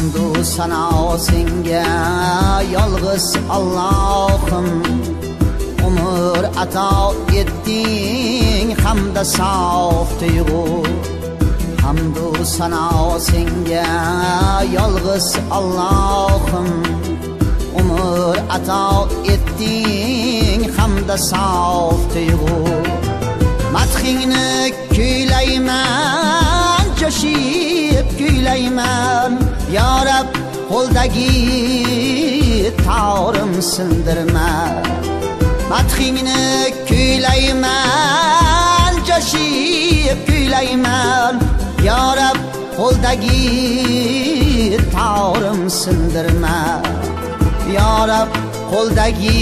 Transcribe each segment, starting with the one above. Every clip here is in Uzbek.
Hamdu sana senga yolg'iz Allohim, umr ato etding hamda sof tuyg'u. Hamdu sana senga yolg'iz Allohim, umr ato etding hamda sof tuyg'u. Madhingni kuylayman, jo'shib kuylayman, ya Rab qo'ldagi torim sindirma. Madhingni kuylayman, jo'shib kuylayman, ya Rab qo'ldagi torim sindirma. Ya Rab qo'ldagi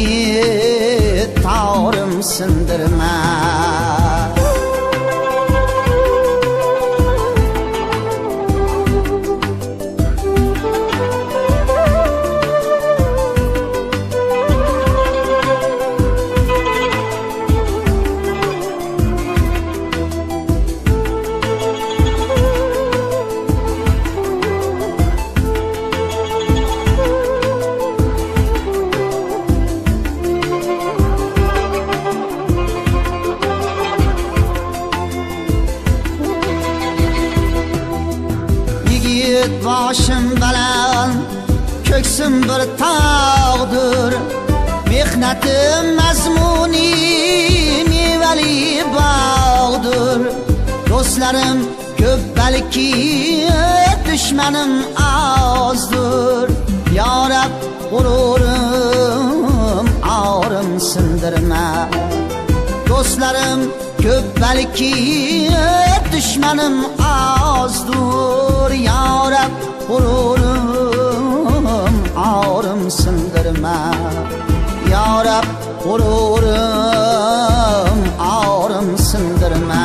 torim sindirma. Boshim baland, ko'ksim bir tog'dir, mehnatim mazmuni mevali bog'dir. Do'stlarim ko'p balki, dushmanim ozdir. Ya Rab g'ururim, orim sindirma. Do'stlarim ko'p balki, dushmanim ozdir. Ya Rab g'ururim, orim sindirma. Ya Rab g'ururim, orim sindirma.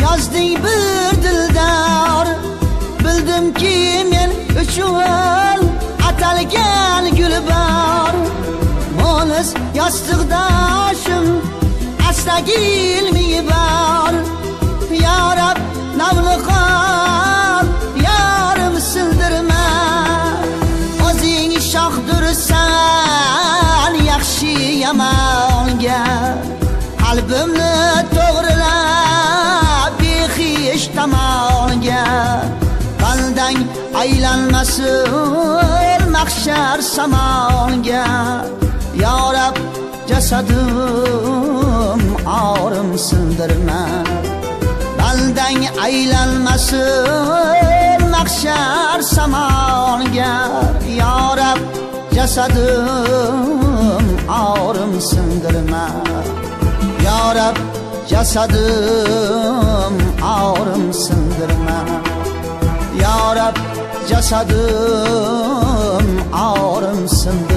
Yozding bir dildor, bildimki men uchun atalgan gul bor. Mo'nis yostiqdoshim, astagil mi bor. Ya Rab navli qol, yorim sindirma. O'zing shohdirsan yaxshi yomonga, qalbimni to'g'rilab behish tomonga. Bandang aylanmasin mahshar samonga. Ya Rab jasadim orim sindirma. Bandang aylanmasin mahshar samonga. Ya Rab jasadim orim sindirma. Ya Rab jasadim orim sindirma. Ya Rab jasadim orim sindirma.